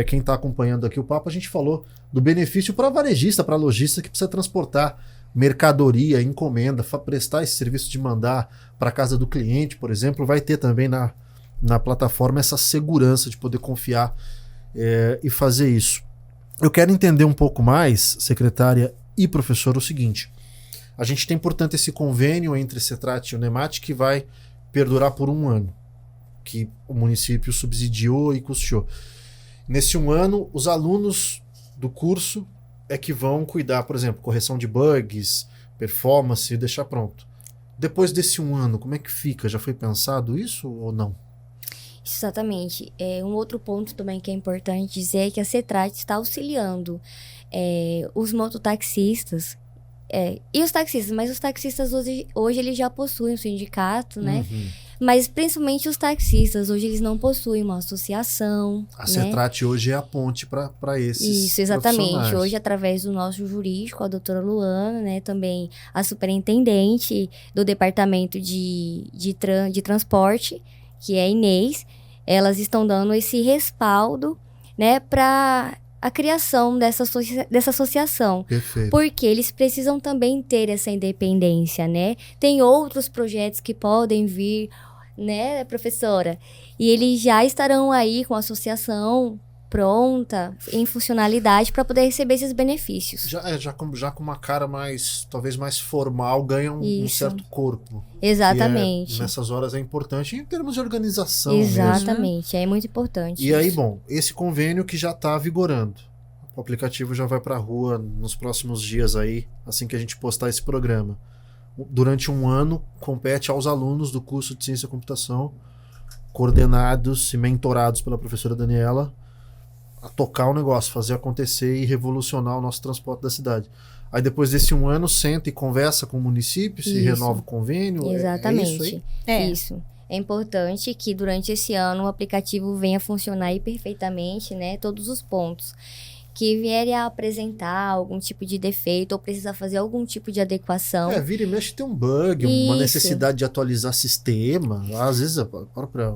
quem está acompanhando aqui o papo, a gente falou do benefício para varejista, para lojista que precisa transportar mercadoria, encomenda, prestar esse serviço de mandar para casa do cliente, por exemplo, vai ter também na plataforma essa segurança de poder confiar e fazer isso. Eu quero entender um pouco mais, secretária e professor, o seguinte. A gente tem, portanto, esse convênio entre Cetrate e Unemat que vai perdurar por 1 ano, que o município subsidiou e custeou. Nesse 1 ano, os alunos do curso é que vão cuidar, por exemplo, correção de bugs, performance e deixar pronto. Depois desse 1 ano, como é que fica? Já foi pensado isso ou não? Exatamente. Um outro ponto também que é importante dizer é que a Cetrate está auxiliando os mototaxistas e os taxistas, mas os taxistas hoje eles já possuem um sindicato, né? Uhum. Mas principalmente os taxistas, hoje eles não possuem uma associação. A Cetrate hoje é a ponte para esses Isso, exatamente. profissionais. Hoje, através do nosso jurídico, a doutora Luana, né, também a superintendente do departamento de transporte, que é a Inês, elas estão dando esse respaldo, né, para a criação dessa associação. Perfeito. Porque eles precisam também ter essa independência, né? Tem outros projetos que podem vir, né, professora? E eles já estarão aí com a associação pronta, em funcionalidade, para poder receber esses benefícios. Já com uma cara talvez mais formal, ganha um certo corpo. Exatamente. Nessas horas é importante em termos de organização. Exatamente, mesmo. é muito importante. E aí, bom, esse convênio que já está vigorando. O aplicativo já vai para a rua nos próximos dias aí, assim que a gente postar esse programa. Durante 1 ano, compete aos alunos do curso de Ciência e Computação, coordenados e mentorados pela professora Daniela, a tocar o negócio, fazer acontecer e revolucionar o nosso transporte da cidade. Aí depois desse 1 ano, senta e conversa com o município, se renova o convênio. Exatamente. É isso aí? Isso. É importante que durante esse ano o aplicativo venha funcionar aí perfeitamente, né? Todos os pontos. Que vierem a apresentar algum tipo de defeito ou precisa fazer algum tipo de adequação. Vira e mexe tem um bug, uma necessidade de atualizar sistema. Às vezes a própria...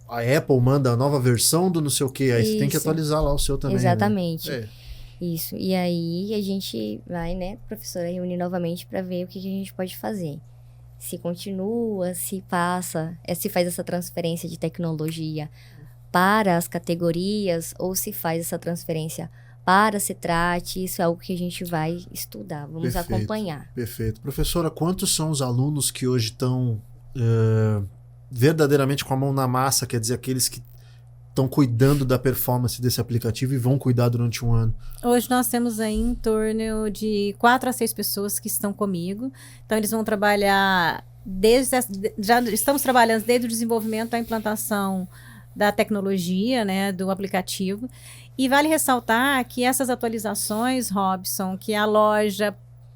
a Apple manda a nova versão do não sei o que, aí você tem que atualizar lá o seu também. Exatamente. Né? Isso. E aí a gente vai, né, professora, reunir novamente para ver o que a gente pode fazer. Se continua, se passa, se faz essa transferência de tecnologia para as categorias ou se faz essa transferência para a Cetrate. Isso é algo que a gente vai estudar, vamos acompanhar. Perfeito. Professora, quantos são os alunos que hoje estão verdadeiramente com a mão na massa, quer dizer, aqueles que estão cuidando da performance desse aplicativo e vão cuidar durante 1 ano? Hoje nós temos aí em torno de 4 a 6 pessoas que estão comigo. Então eles vão trabalhar já estamos trabalhando desde o desenvolvimento da implantação da tecnologia, né, do aplicativo. E vale ressaltar que essas atualizações, Robson, que a loja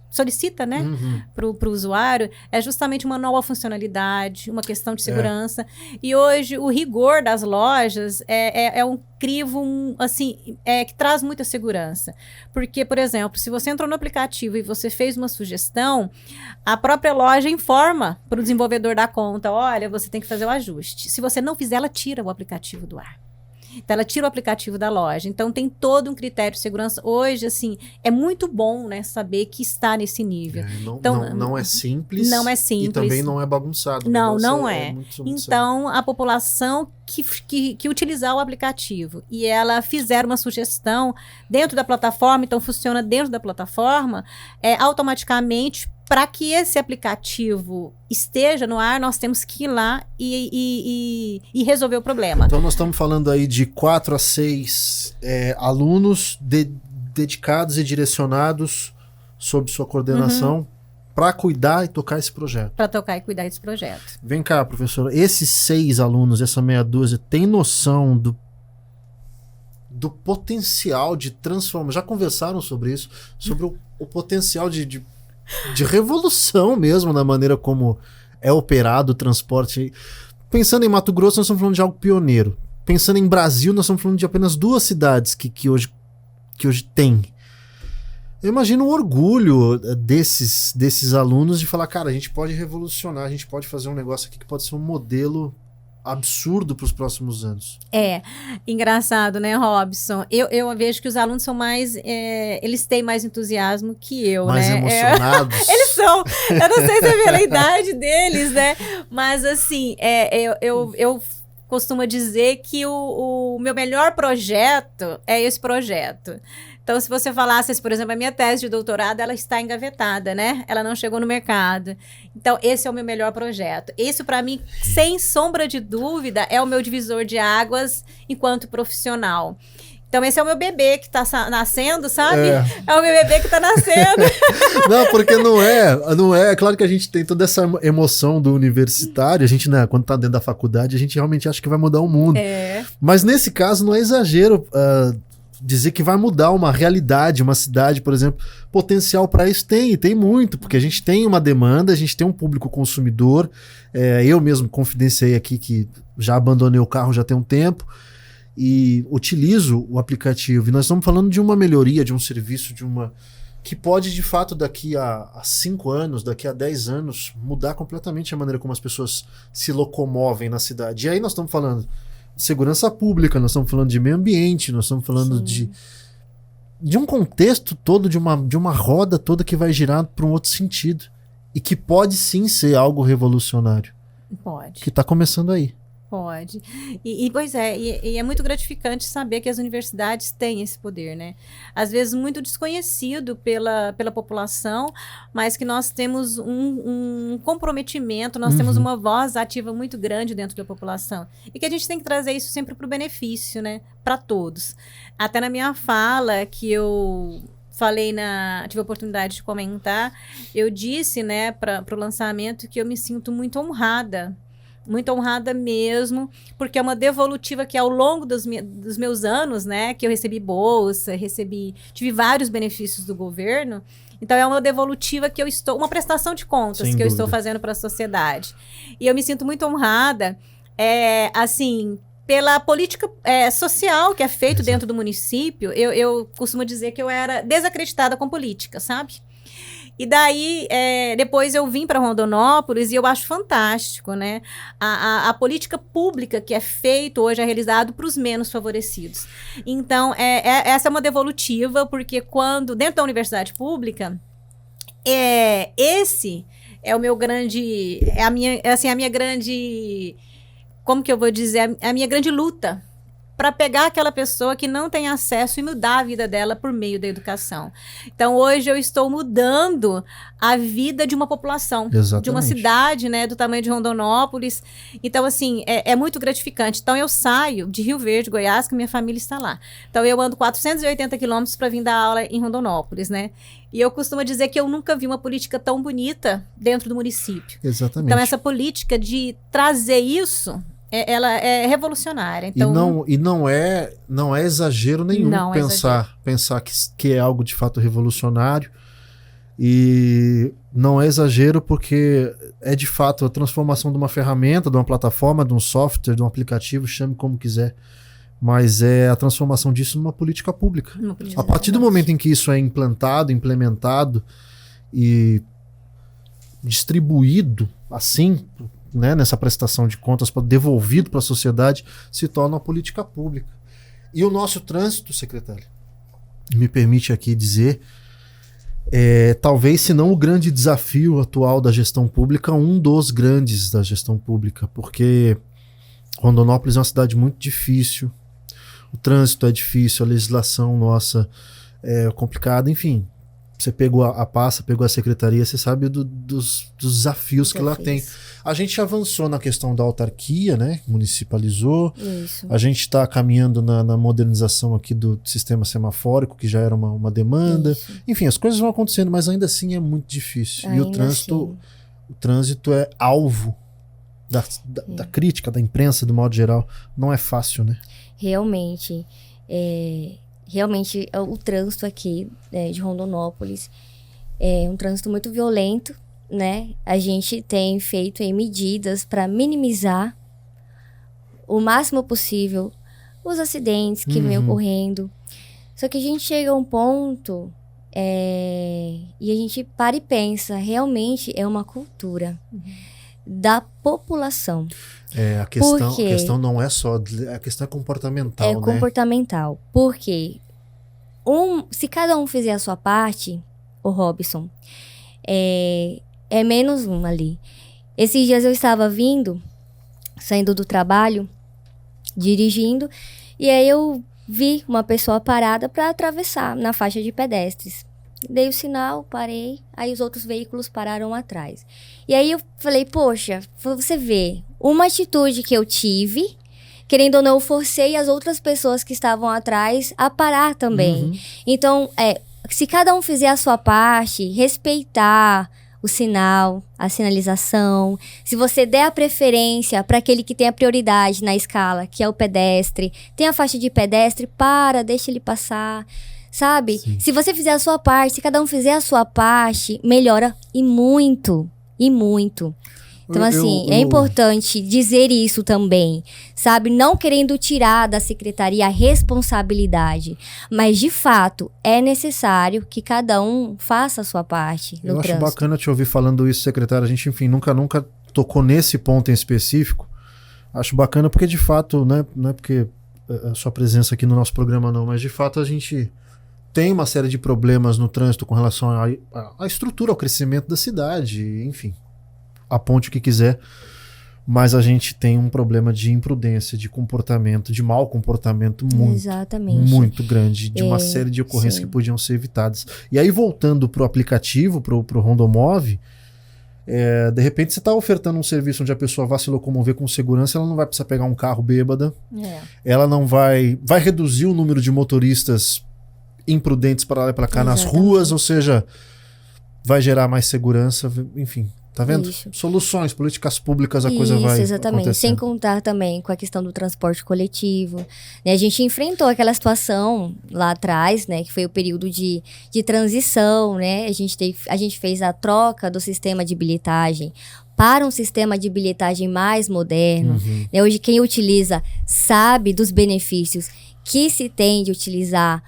solicita, né, para o usuário, é justamente uma nova funcionalidade, uma questão de segurança. E hoje o rigor das lojas é um crivo, assim, que traz muita segurança. Porque, por exemplo, se você entrou no aplicativo e você fez uma sugestão, a própria loja informa para o desenvolvedor da conta, olha, você tem que fazer o ajuste. Se você não fizer, ela tira o aplicativo do ar. Então, ela tira o aplicativo da loja. Então, tem todo um critério de segurança. Hoje, assim, é muito bom, né, saber que está nesse nível. Não é simples. Não é simples. E também não é bagunçado. Não é. Então, a população que utilizar o aplicativo e ela fizer uma sugestão dentro da plataforma, então funciona dentro da plataforma, automaticamente, para que esse aplicativo esteja no ar, nós temos que ir lá e resolver o problema. Então, nós estamos falando aí de 4 a 6 alunos dedicados e direcionados sob sua coordenação para cuidar e tocar esse projeto. Para tocar e cuidar desse projeto. Vem cá, professora. Esses 6 alunos, essa meia dúzia, tem noção do potencial de transformar? Já conversaram sobre isso? Sobre o potencial de revolução mesmo na maneira como é operado o transporte. Pensando em Mato Grosso, nós estamos falando de algo pioneiro. Pensando em Brasil, nós estamos falando de apenas 2 cidades que hoje que hoje tem. Eu imagino o orgulho desses alunos de falar, cara, a gente pode revolucionar, a gente pode fazer um negócio aqui que pode ser um modelo absurdo para os próximos anos. Engraçado, né, Robson? Eu vejo que os alunos são mais, eles têm mais entusiasmo que eu, mais né? Emocionados. Eles são, eu não sei se é pela idade deles, né? Mas assim, eu costumo dizer que o meu melhor projeto é esse projeto. Então, se você falasse, por exemplo, a minha tese de doutorado, ela está engavetada, né? Ela não chegou no mercado. Então, esse é o meu melhor projeto. Isso, para mim, sem sombra de dúvida, é o meu divisor de águas enquanto profissional. Então, esse é o meu bebê que está nascendo, sabe? É o meu bebê que está nascendo. Não, porque não é. É claro que a gente tem toda essa emoção do universitário. A gente, né, quando está dentro da faculdade, a gente realmente acha que vai mudar o mundo. Mas nesse caso, não é exagero dizer que vai mudar uma realidade, uma cidade, por exemplo. Potencial para isso tem muito, porque a gente tem uma demanda, a gente tem um público consumidor. Eu mesmo confidenciei aqui que já abandonei o carro já tem um tempo e utilizo o aplicativo. E nós estamos falando de uma melhoria, de um serviço, que pode, de fato, daqui a 5 anos, daqui a 10 anos, mudar completamente a maneira como as pessoas se locomovem na cidade. E aí nós estamos falando de segurança pública, nós estamos falando de meio ambiente, nós estamos falando de um contexto todo, de uma roda toda que vai girar para um outro sentido. E que pode sim ser algo revolucionário. Pode. Que está começando aí. Pode. Pois é, e é muito gratificante saber que as universidades têm esse poder, né? Às vezes muito desconhecido pela população, mas que nós temos um comprometimento, nós temos uma voz ativa muito grande dentro da população. E que a gente tem que trazer isso sempre para o benefício, né? Para todos. Até na minha fala, que eu tive a oportunidade de comentar, eu disse, né, para o lançamento, que eu me sinto muito honrada mesmo, porque é uma devolutiva que ao longo dos meus anos, né, que eu recebi bolsa, tive vários benefícios do governo, então é uma devolutiva que uma prestação de contas que eu estou fazendo para a sociedade. E eu me sinto muito honrada, assim, pela política social que é feito dentro do município. Eu costumo dizer que eu era desacreditada com política, sabe? E daí, depois eu vim para Rondonópolis e eu acho fantástico, né? A política pública que é feita hoje é realizada para os menos favorecidos. Então, essa é uma devolutiva, porque dentro da universidade pública, esse é o meu grande, a minha grande, como que eu vou dizer, a minha grande luta para pegar aquela pessoa que não tem acesso e mudar a vida dela por meio da educação. Então, hoje eu estou mudando a vida de uma população, de uma cidade, né, do tamanho de Rondonópolis. Então, assim, é muito gratificante. Então, eu saio de Rio Verde, Goiás, que minha família está lá. Então, eu ando 480 quilômetros para vir dar aula em Rondonópolis, né? E eu costumo dizer que eu nunca vi uma política tão bonita dentro do município. Exatamente. Então, essa política de trazer isso, ela é revolucionária. Então, e não é exagero nenhum pensar que é algo de fato revolucionário. E não é exagero porque é de fato a transformação de uma ferramenta, de uma plataforma, de um software, de um aplicativo, chame como quiser. Mas é a transformação disso numa política pública. A partir do momento em que isso é implantado, implementado e distribuído assim, né, nessa prestação de contas, devolvido para a sociedade, se torna uma política pública. E o nosso trânsito, secretário, me permite aqui dizer, talvez, se não o grande desafio atual da gestão pública, um dos grandes da gestão pública, porque Rondonópolis é uma cidade muito difícil, o trânsito é difícil, a legislação nossa é complicada, enfim. Você pegou a pasta, pegou a secretaria, você sabe dos desafios que lá tem. A gente avançou na questão da autarquia, né? Municipalizou. Isso. A gente está caminhando na modernização aqui do sistema semafórico, que já era uma demanda. Isso. Enfim, as coisas vão acontecendo, mas ainda assim é muito difícil. E o trânsito é alvo da crítica, da imprensa, do modo geral. Não é fácil, né? Realmente. Realmente, o trânsito aqui de Rondonópolis é um trânsito muito violento, né? A gente tem feito medidas para minimizar o máximo possível os acidentes que vêm ocorrendo. Só que a gente chega a um ponto e a gente para e pensa, realmente é uma cultura da população. A questão não é só, a questão é comportamental, né? É comportamental. Porque se cada um fizer a sua parte, o Robson, é menos um ali. Esses dias eu estava saindo do trabalho, dirigindo, e aí eu vi uma pessoa parada para atravessar na faixa de pedestres. Dei o sinal, parei, aí os outros veículos pararam atrás. E aí eu falei, poxa, você vê, uma atitude que eu tive, querendo ou não, eu forcei as outras pessoas que estavam atrás a parar também. Então, se cada um fizer a sua parte, respeitar o sinal, a sinalização, se você der a preferência para aquele que tem a prioridade na escala, que é o pedestre, tem a faixa de pedestre, deixa ele passar, sabe? Sim. Se você fizer a sua parte, se cada um fizer a sua parte, melhora e muito, e muito. Então, é importante dizer isso também, sabe? Não querendo tirar da secretaria a responsabilidade, mas, de fato, é necessário que cada um faça a sua parte no trânsito. Eu acho bacana te ouvir falando isso, secretária. A gente, enfim, nunca tocou nesse ponto em específico. Acho bacana porque, de fato, não é porque a sua presença aqui no nosso programa não, mas, de fato, a gente tem uma série de problemas no trânsito com relação à estrutura, ao crescimento da cidade, enfim. Aponte o que quiser, mas a gente tem um problema de imprudência, de comportamento, de mau comportamento muito grande, de uma série de ocorrências que podiam ser evitadas. E aí, voltando para o aplicativo, para o Rondomove, de repente você está ofertando um serviço onde a pessoa vai se locomover com segurança, ela não vai precisar pegar um carro bêbada, ela não vai reduzir o número de motoristas imprudentes para lá e para cá nas ruas, ou seja, vai gerar mais segurança, enfim. Tá vendo? Isso. Soluções, políticas públicas, a coisa vai exatamente. Sem contar também com a questão do transporte coletivo. Né? A gente enfrentou aquela situação lá atrás, né? Que foi o período de transição, né? A gente fez a troca do sistema de bilhetagem para um sistema de bilhetagem mais moderno. Né? Hoje, quem utiliza sabe dos benefícios que se tem de utilizar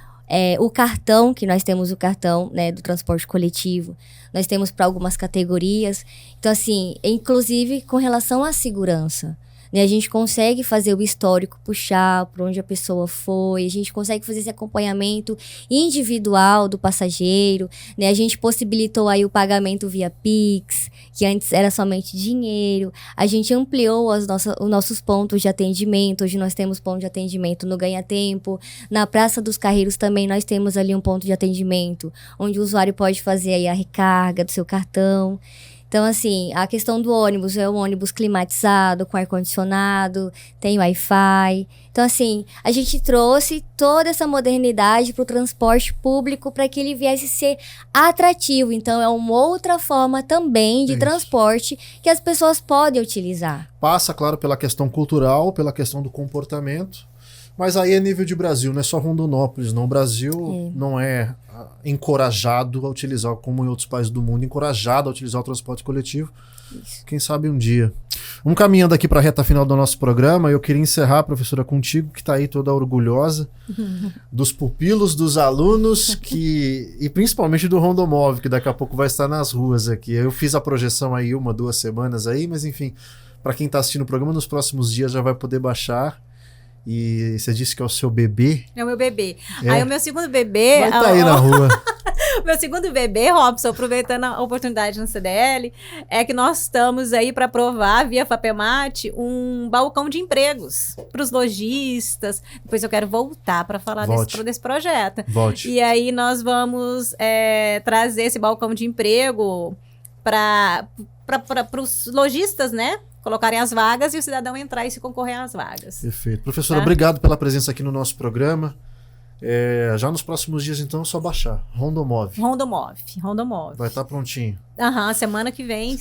o cartão, que nós temos o cartão, né, do transporte coletivo, nós temos para algumas categorias. Então, assim, inclusive com relação à segurança, né, a gente consegue fazer o histórico, puxar por onde a pessoa foi, a gente consegue fazer esse acompanhamento individual do passageiro, né, a gente possibilitou aí o pagamento via Pix, que antes era somente dinheiro, a gente ampliou os nossos pontos de atendimento. Hoje nós temos ponto de atendimento no Ganha Tempo, na Praça dos Carreiros também nós temos ali um ponto de atendimento, onde o usuário pode fazer aí a recarga do seu cartão. Então, assim, a questão do ônibus é um ônibus climatizado, com ar-condicionado, tem Wi-Fi. Então, assim, a gente trouxe toda essa modernidade para o transporte público para que ele viesse ser atrativo. Então, é uma outra forma também de transporte que as pessoas podem utilizar. Passa, claro, pela questão cultural, pela questão do comportamento. Mas aí é nível de Brasil, não é só Rondonópolis, não. O Brasil não é encorajado a utilizar, como em outros países do mundo, encorajado a utilizar o transporte coletivo. Isso. Quem sabe um dia. Vamos caminhando aqui para a reta final do nosso programa. Eu queria encerrar, professora, contigo, que está aí toda orgulhosa dos pupilos, dos alunos e principalmente do Rondomove, que daqui a pouco vai estar nas ruas aqui. Eu fiz a projeção aí 1-2 semanas aí, mas enfim, para quem está assistindo o programa, nos próximos dias já vai poder baixar. E você disse que é o seu bebê? É o meu bebê. Aí o meu segundo bebê... Vai estar aí na rua. O meu segundo bebê, Robson, aproveitando a oportunidade no CDL, é que nós estamos aí para aprovar, via Fapemat, um balcão de empregos para os lojistas. Depois eu quero voltar para falar desse projeto. Volte. E aí nós vamos trazer esse balcão de emprego para os lojistas, né? Colocarem as vagas e o cidadão entrar e se concorrer às vagas. Perfeito. Professora, obrigado pela presença aqui no nosso programa. Já nos próximos dias, então, é só baixar. Rondomove. Rondomove. Vai estar prontinho. Semana que vem,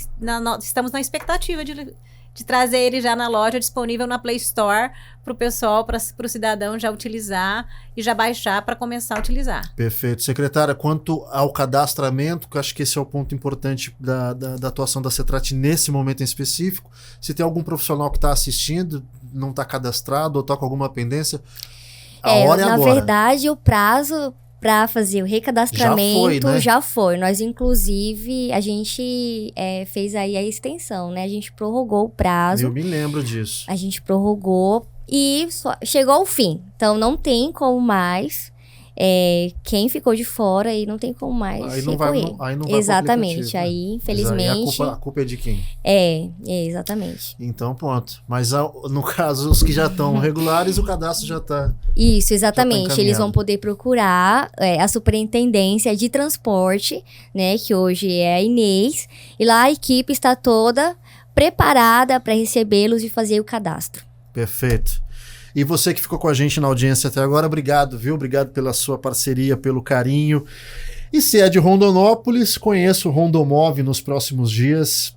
estamos na expectativa de trazer ele já na loja, disponível na Play Store, para o pessoal, para o cidadão já utilizar e já baixar para começar a utilizar. Perfeito. Secretária, quanto ao cadastramento, que eu acho que esse é o ponto importante da atuação da CETRAT nesse momento em específico, se tem algum profissional que está assistindo, não está cadastrado ou está com alguma pendência, A hora é na agora. verdade, o prazo para fazer o recadastramento Já foi, né? Nós, inclusive, a gente fez aí a extensão, né? A gente prorrogou o prazo. Eu me lembro disso. A gente prorrogou e chegou ao fim. Então, não tem como mais. Quem ficou de fora aí não tem como mais Aí não recorrer. aí não vai Exatamente. pro aplicativo, né? Aí, Mas infelizmente... aí a culpa é de quem? Exatamente. Então, pronto. Mas no caso, os que já estão regulares, o cadastro já está... Isso, exatamente. encaminhado. Eles vão poder procurar a Superintendência de Transporte, né, que hoje é a Inês, e lá a equipe está toda preparada para recebê-los e fazer o cadastro. Perfeito. E você que ficou com a gente na audiência até agora, obrigado, viu? Obrigado pela sua parceria, pelo carinho. E se é de Rondonópolis, conheço o Rondomove nos próximos dias.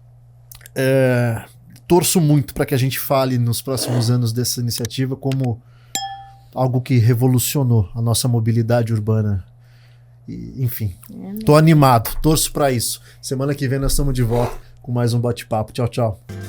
Torço muito para que a gente fale nos próximos anos dessa iniciativa como algo que revolucionou a nossa mobilidade urbana. E, enfim, tô animado, torço para isso. Semana que vem nós estamos de volta com mais um bate-papo. Tchau, tchau.